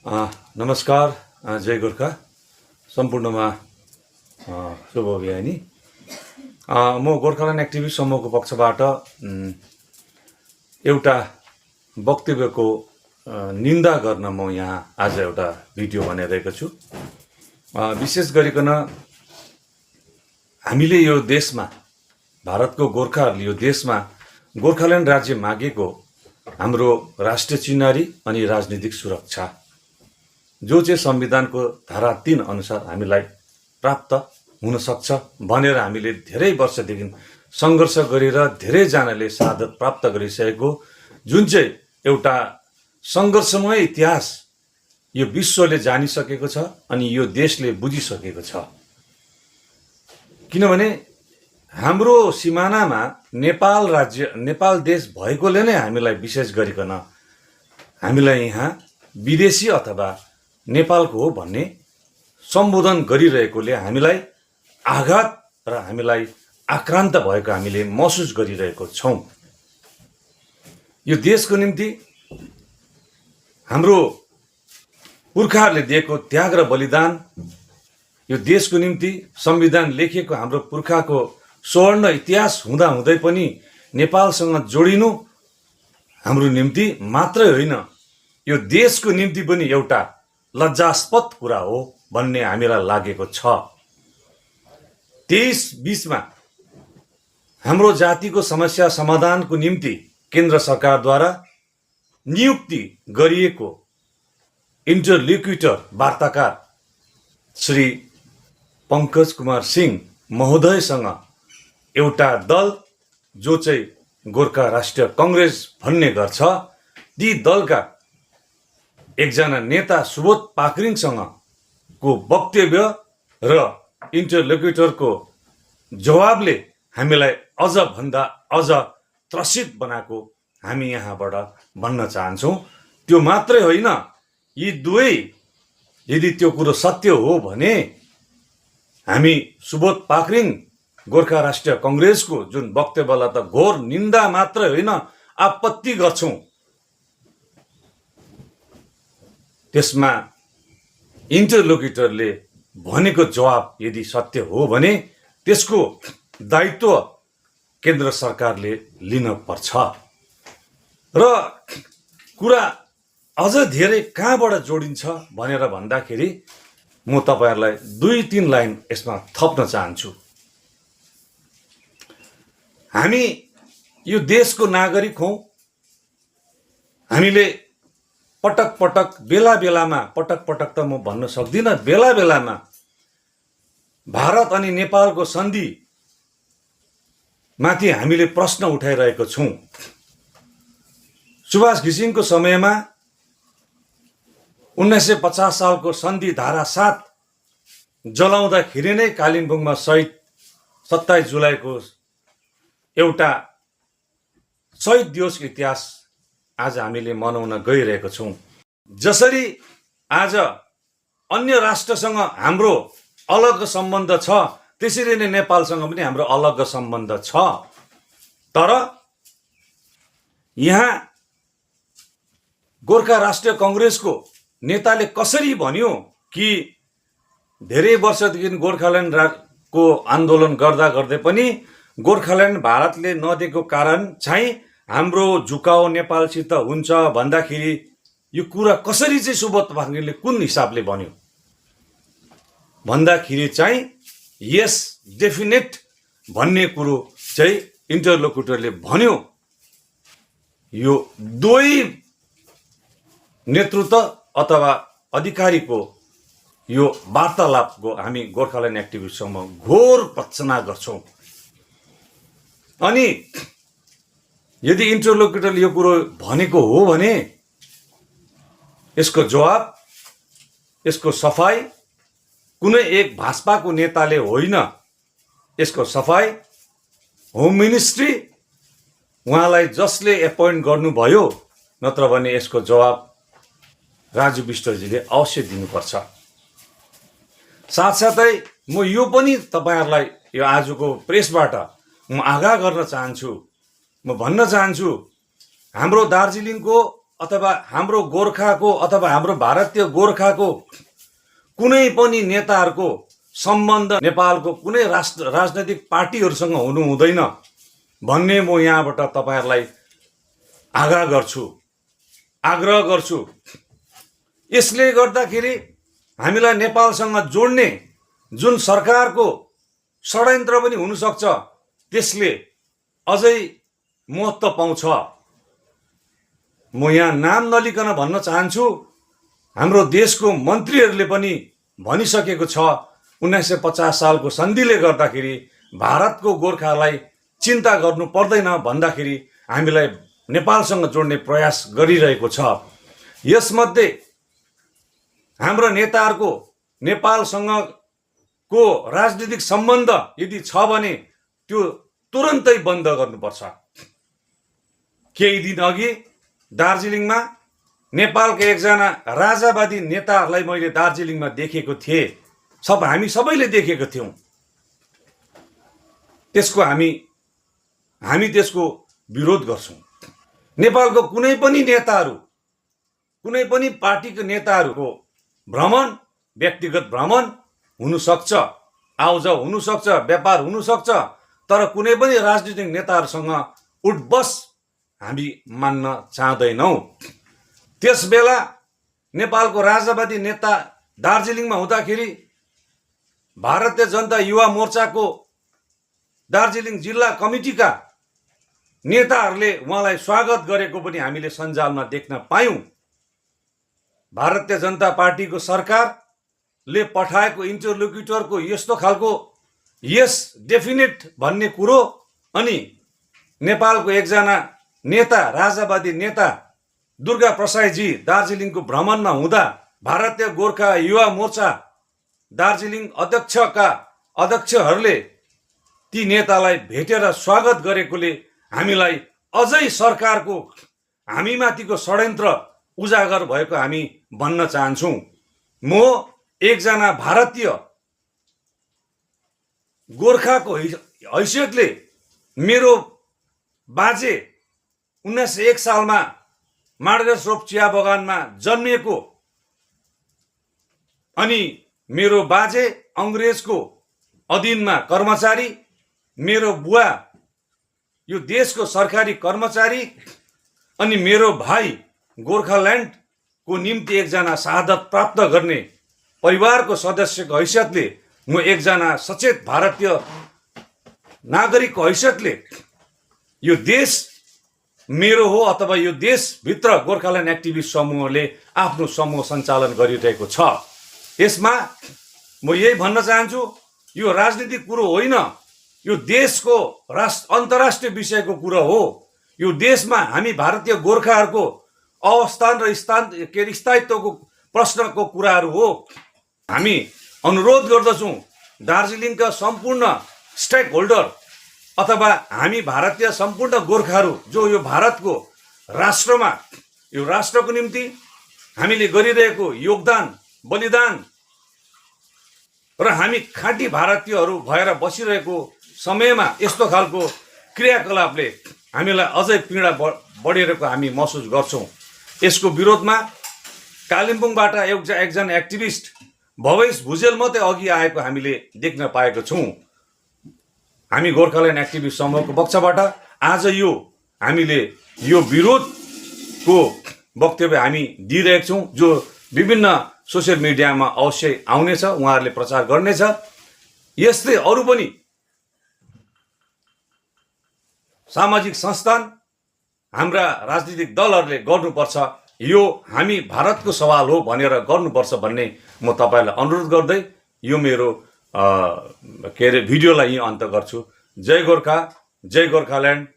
नमस्कार। जय गोर्खा सम्पूर्णमा शुभ अभियानी। म गोर्खाल्यान्ड एक्टिभिस्ट समूहको पक्षबाट एउटा वक्तव्यको निन्दा गर्न म यहाँ आज एउटा भिडियो बनाइरहेको छु। विशेष गरिकन हामीले यो देशमा, भारतको गोर्खाहरूले यो देशमा गोर्खाल्यान्ड राज्य मागेको हाम्रो राष्ट्रिय चिह्नारी अनि राजनीतिक सुरक्षा, जो चाहिँ संविधानको धारा 3 अनुसार हामीलाई प्राप्त हुन सक्छ भनेर हामीले धेरै वर्षदेखि सङ्घर्ष गरेर धेरैजनाले सादत प्राप्त गरिसकेको, जुन चाहिँ एउटा सङ्घर्षमय इतिहास यो विश्वले जानिसकेको छ अनि यो देशले बुझिसकेको छ। किनभने हाम्रो सिमानामा नेपाल देश भएकोले नै हामीलाई विशेष गरिकन हामीलाई यहाँ विदेशी अथवा नेपालको हो भन्ने सम्बोधन गरिरहेकोले हामीलाई आघात र हामीलाई आक्रान्त भएको हामीले महसुस गरिरहेको छौँ। यो देशको निम्ति हाम्रो पुर्खाहरूले दिएको त्याग र बलिदान, यो देशको निम्ति संविधान लेखेको हाम्रो पुर्खाको स्वर्ण इतिहास हुँदा हुँदै पनि नेपालसँग जोडिनु हाम्रो निम्ति मात्रै होइन, यो देशको निम्ति पनि एउटा लज्जास्पद कुरा हो भन्ने हामीलाई लागेको छ। 23-20मा हाम्रो जातिको समस्या समाधानको निम्ति केन्द्र सरकारद्वारा नियुक्ति गरिएको इन्टरलोक्युटर वार्ताकार श्री पंकज कुमार सिंह महोदयसँग एउटा दल, जो चाहिँ गोर्खा राष्ट्रिय कङ्ग्रेस भन्ने गर्छ, ती दलका एकजना नेता सुबोध पाक्रिङसँग को वक्तव्य र इन्टरलोक्युटरको जवाबले हामीलाई अझ त्रसित बनाएको हामी यहाँबाट भन्न चाहन्छौँ। त्यो मात्रै होइन, यी दुवै यदि त्यो कुरो सत्य हो भने हामी सुबोध पाक्रिङ गोर्खा राष्ट्रिय कङ्ग्रेसको जुन वक्तव्यलाई त घोर निन्दा मात्रै होइन, आपत्ति गर्छौँ। त्यसमा इन्टरलोक्युटरले भनेको जवाब यदि सत्य हो भने त्यसको दायित्व केन्द्र सरकारले लिन पर्छ। र कुरा अझ धेरै कहाँबाट जोडिन्छ भनेर भन्दाखेरि म तपाईहरुलाई 2-3 लाइन यसमा थप्न चाहन्छु। हामी यो देशको नागरिक हौं। हामीले पटक पटक बेला बेलामा, पटक पटक त म भन्न सक्दिनँ, बेला बेलामा भारत अनि नेपालको सन्धि माथि हामीले प्रश्न उठाइरहेको छौं। सुभाष घिसिङको समयमा 1950 सालको सन्धि धारा 7 जलाउँदाखेरि नै कालिम्पोङमा शहीद 27 जुलाईको एउटा शहीद दिवसको इतिहास आज हामीले मनाउन गइरहेको छौं। जसरी आज अन्य राष्ट्रसँग हाम्रो अलग सम्बन्ध छ, त्यसरी नै नेपालसँग पनि हाम्रो अलग सम्बन्ध छ। तर यहाँ गोर्खा राष्ट्रिय कङ्ग्रेसको नेताले कसरी भन्यो कि धेरै वर्षदेखि गोर्खाल्यान्डको आन्दोलन गर्दा गर्दै पनि गोर्खाल्यान्ड भारतले नदिएको कारण चाहिँ हाम्रो झुकाउ नेपालसित हुन्छ भन्दाखेरि यो कुरा कसरी चाहिँ सुबोध पाक्रिङले कुन हिसाबले भन्यो भन्दाखेरि चाहिँ यस डेफिनेट भन्ने कुरो चाहिँ इन्टरलोक्युटरले भन्यो। यो दुवै नेतृत्व अथवा अधिकारीको यो वार्तालापको हामी गोर्खाल्यान्ड एक्टिभिस्टसँग घोर भर्त्सना गर्छौं। अनि यदि इन्टरलोक्युटरले यो कुरो भनेको हो भने यसको जवाब, यसको सफाई कुनै एक भाजपाको नेताले होइन, यसको सफाई होम मिनिस्ट्री उहाँलाई जसले एपोइन्ट गर्नुभयो, नत्र भने यसको जवाब राजु विष्टजीले अवश्य दिनुपर्छ। साथसाथै म यो पनि तपाईहरुलाई यो आजको प्रेसबाट म आगाह गर्न चाहन्छु, म भन्न चाहन्छु, हाम्रो दार्जिलिङको अथवा हाम्रो गोर्खाको अथवा हाम्रो भारतीय गोर्खाको कुनै पनि नेताहरूको सम्बन्ध नेपालको कुनै राजनैतिक पार्टीहरूसँग हुनु हुँदैन भन्ने म यहाँबाट तपाईहरुलाई आग्रह गर्छु। यसले गर्दाखेरि हामीलाई नेपालसँग जोड्ने जुन सरकारको षड्यन्त्र पनि हुन सक्छ त्यसले अझै महत्त्व पाउँछ। म यहाँ नाम नलिकन भन्न चाहन्छु, हाम्रो देशको मन्त्रीहरूले पनि भनिसकेको छ 1950 सालको सन्धिले गर्दाखेरि भारतको गोर्खालाई चिन्ता गर्नु पर्दैन भन्दाखेरि हामीलाई नेपालसँग जोड्ने प्रयास गरिरहेको छ। यसमध्ये हाम्रो नेताहरूको नेपालसँगको राजनीतिक सम्बन्ध यदि छ भने त्यो तुरन्तै बन्द गर्नुपर्छ। केही दिन अघि दार्जिलिङमा नेपालका एकजना राजावादी नेताहरूलाई मैले दार्जिलिङमा देखेको थिएँ। हामी सबैले देखेको थियौँ। त्यसको हामी त्यसको विरोध गर्छौँ। नेपालको कुनै पनि नेताहरू, कुनै पनि पार्टीको नेताहरूको भ्रमण व्यक्तिगत भ्रमण हुन सक्छ, आउजाउ हुन सक्छ, व्यापार हुन सक्छ, तर कुनै पनि राजनीतिक नेताहरूसँग उठबस हामी मान्न चाहदैनौँ। त्यसबेला नेपालको राजावादी नेता दार्जिलिङमा हुँदाखेरि भारतीय जनता युवा मोर्चाको दार्जिलिङ जिल्ला कमिटीका नेताहरूले उहाँलाई स्वागत गरेको पनि हामीले सञ्जालमा देख्न पायौँ। भारतीय जनता पार्टीको सरकारले पठाएको इन्टरलोक्युटरको यस्तो खालको यस डेफिनेट भन्ने कुरो, अनि नेपालको एकजना नेता, राजावादी नेता दुर्गा प्रसाईजी दार्जिलिङको भ्रमणमा हुँदा भारतीय गोर्खा युवा मोर्चा दार्जिलिङ अध्यक्षहरूले ती नेतालाई भेटेर स्वागत गरेकोले हामीलाई अझै सरकारको हामीमाथिको षड्यन्त्र उजागर भएको हामी भन्न चाहन्छौँ। म एकजना भारतीय गोर्खाको हैसियतले मेरो बाजे 1901 सालमा मार्गसरोप चिया बगानमा जन्मिएको, अनि मेरो बाजे अंग्रेजको अधीनमा कर्मचारी, मेरो बुवा यो देशको सरकारी कर्मचारी, अनि मेरो भाइ गोर्खाल्यान्डको निम्ति एकजना शहादत प्राप्त गर्ने परिवारको सदस्यको हैसियतले, म एकजना सचेत भारतीय नागरिकको हैसियतले यो देश मेरो हो अथवा यो देशभित्र गोर्खाल्यान्ड एक्टिभिस्ट समूहले आफ्नो समूह सञ्चालन गरिरहेको छ। यसमा म यही भन्न चाहन्छु, यो राजनीतिक कुरो होइन, यो देशको अन्तर्राष्ट्रिय विषयको कुरो हो। यो देशमा हामी भारतीय गोर्खाहरूको अवस्थान र स्थायित्वको प्रश्नको कुराहरू हो। हामी अनुरोध गर्दछौँ दार्जिलिङका सम्पूर्ण स्टेक होल्डर अथवा हामी भारतीय सम्पूर्ण गोर्खाहरू जो यो भारतको राष्ट्रमा, यो राष्ट्रको निम्ति हामीले गरिरहेको योगदान, बलिदान र हामी खाँटी भारतीयहरू भएर बसिरहेको समयमा यस्तो खालको क्रियाकलापले हामीलाई अझै पीडा बढेको हामी महसुस गर्छौँ। यसको विरोधमा कालिम्पोङबाट एकजना एक्टिभिस्ट भवेश भुजेल मात्रै अघि आएको हामीले देख्न पाएको छौँ। हामी गोर्खाल्यान्ड एक्टिभिस्ट समूहको पक्षबाट आज हामीले यो विरोधको वक्तव्य हामी दिइरहेका छौँ, जो विभिन्न सोसियल मिडियामा अवश्य आउनेछ, उहाँहरूले प्रचार गर्नेछ। यस्तै अरू पनि सामाजिक संस्थान, हाम्रा राजनीतिक दलहरूले गर्नुपर्छ। यो हामी भारतको सवाल हो भनेर गर्नुपर्छ भन्ने म तपाईलाई अनुरोध गर्दै यो मेरो भिडियोलाई यही अन्त गर्छु। जय गोर्खा, जय गोर्खाल्यान्ड,